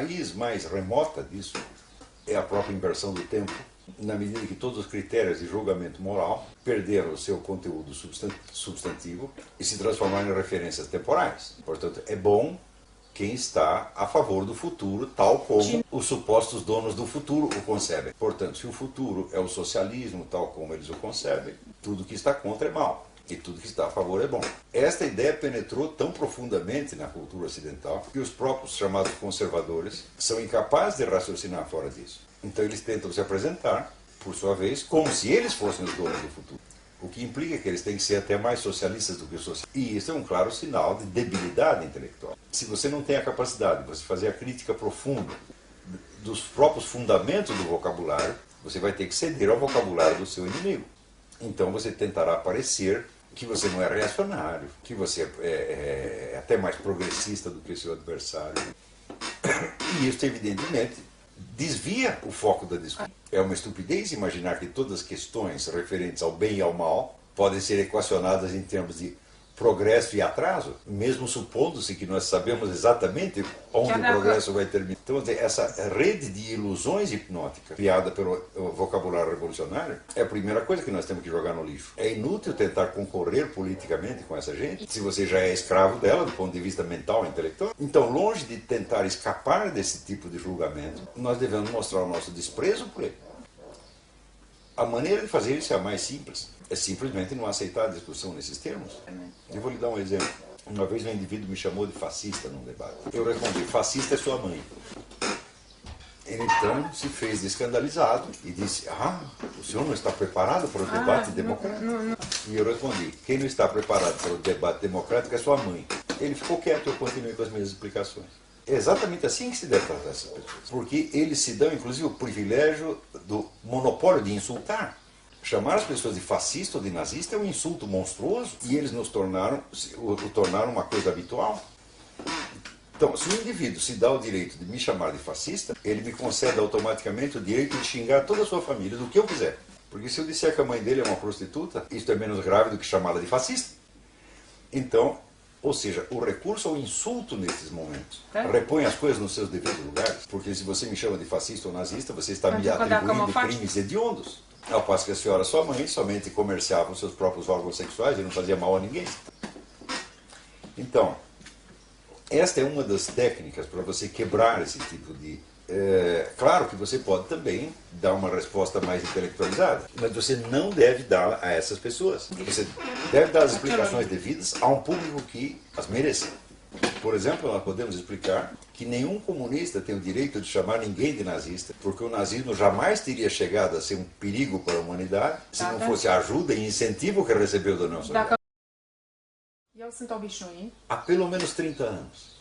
raiz mais remota disso é a própria inversão do tempo, na medida que todos os critérios de julgamento moral perderam o seu conteúdo substantivo e se transformaram em referências temporais. Portanto, é bom quem está a favor do futuro, tal como os supostos donos do futuro o concebem. Portanto, se o futuro é o socialismo, tal como eles o concebem, tudo que está contra é mal. E tudo que está a favor é bom. Esta ideia penetrou tão profundamente na cultura ocidental que os próprios chamados conservadores são incapazes de raciocinar fora disso. Então eles tentam se apresentar, por sua vez, como se eles fossem os donos do futuro. O que implica que eles têm que ser até mais socialistas do que os socialistas. E isso é um claro sinal de debilidade intelectual. Se você não tem a capacidade de você fazer a crítica profunda dos próprios fundamentos do vocabulário, você vai ter que ceder ao vocabulário do seu inimigo. Então você tentará parecer que você não é reacionário, que você é até mais progressista do que o seu adversário. E isso, evidentemente, desvia o foco da discussão. É uma estupidez imaginar que todas as questões referentes ao bem e ao mal podem ser equacionadas em termos de progresso e atraso, mesmo supondo-se que nós sabemos exatamente onde o progresso vai terminar. Então, essa rede de ilusões hipnóticas criada pelo vocabulário revolucionário é a primeira coisa que nós temos que jogar no lixo. É inútil tentar concorrer politicamente com essa gente se você já é escravo dela do ponto de vista mental e intelectual. Então, longe de tentar escapar desse tipo de julgamento, nós devemos mostrar o nosso desprezo por ele. A maneira de fazer isso é a mais simples. É simplesmente não aceitar a discussão nesses termos. Eu vou lhe dar um exemplo. Uma vez um indivíduo me chamou de fascista num debate. Eu respondi, fascista é sua mãe. Ele então se fez escandalizado e disse, o senhor não está preparado para o debate democrático? Não. E eu respondi, quem não está preparado para o debate democrático é sua mãe. Ele ficou quieto e eu continuei com as minhas explicações. É exatamente assim que se deve tratar essas pessoas. Porque eles se dão, inclusive, o privilégio do monopólio de insultar. Chamar as pessoas de fascista ou de nazista é um insulto monstruoso e eles o tornaram uma coisa habitual. Então, se o indivíduo se dá o direito de me chamar de fascista, ele me concede automaticamente o direito de xingar toda a sua família do que eu quiser. Porque se eu disser que a mãe dele é uma prostituta, isso é menos grave do que chamá-la de fascista. Então, ou seja, o recurso ao insulto nesses momentos repõe as coisas nos seus devidos lugares. Porque se você me chama de fascista ou nazista, você está me atribuindo crimes hediondos. Ao passo que a senhora, sua mãe, somente comerciava os seus próprios órgãos sexuais e não fazia mal a ninguém. Então, esta é uma das técnicas para você quebrar esse tipo de... claro que você pode também dar uma resposta mais intelectualizada, mas você não deve dar a essas pessoas. Você deve dar as explicações devidas a um público que as mereça. Por exemplo, nós podemos explicar que nenhum comunista tem o direito de chamar ninguém de nazista, porque o nazismo jamais teria chegado a ser um perigo para a humanidade se não fosse a ajuda e incentivo que recebeu da União Soviética. Há pelo menos 30 anos.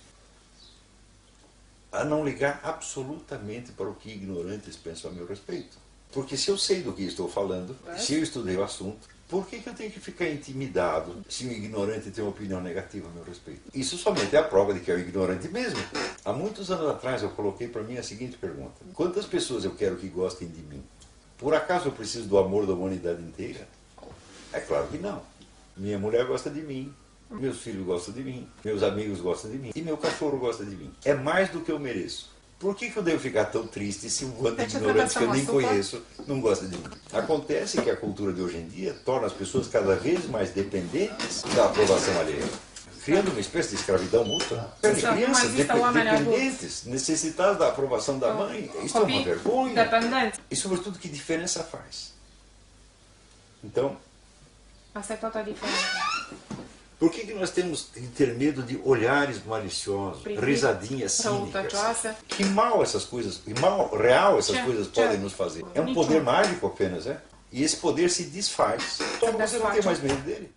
A não ligar absolutamente para o que ignorantes pensam a meu respeito. Porque se eu sei do que estou falando, se eu estudei o assunto, por que eu tenho que ficar intimidado se um ignorante tem uma opinião negativa a meu respeito? Isso somente é a prova de que é um ignorante mesmo. Há muitos anos atrás eu coloquei para mim a seguinte pergunta. Quantas pessoas eu quero que gostem de mim? Por acaso eu preciso do amor da humanidade inteira? É claro que não. Minha mulher gosta de mim, meus filhos gostam de mim, meus amigos gostam de mim e meu cachorro gosta de mim. É mais do que eu mereço. Por que eu devo ficar tão triste se um bando de ignorantes que eu nem conheço não gosta de mim? Acontece que a cultura de hoje em dia torna as pessoas cada vez mais dependentes da aprovação alheia, criando uma espécie de escravidão mútua. Crianças dependentes, necessitadas da aprovação da mãe. Isso é uma vergonha. E, sobretudo, que diferença faz? Então... Essa é toda a diferença. Por que nós temos que ter medo de olhares maliciosos, risadinhas cínicas? Que mal essas coisas, que mal real essas coisas podem nos fazer? É um poder mágico apenas, é? E esse poder se desfaz. Então você não tem mais medo dele.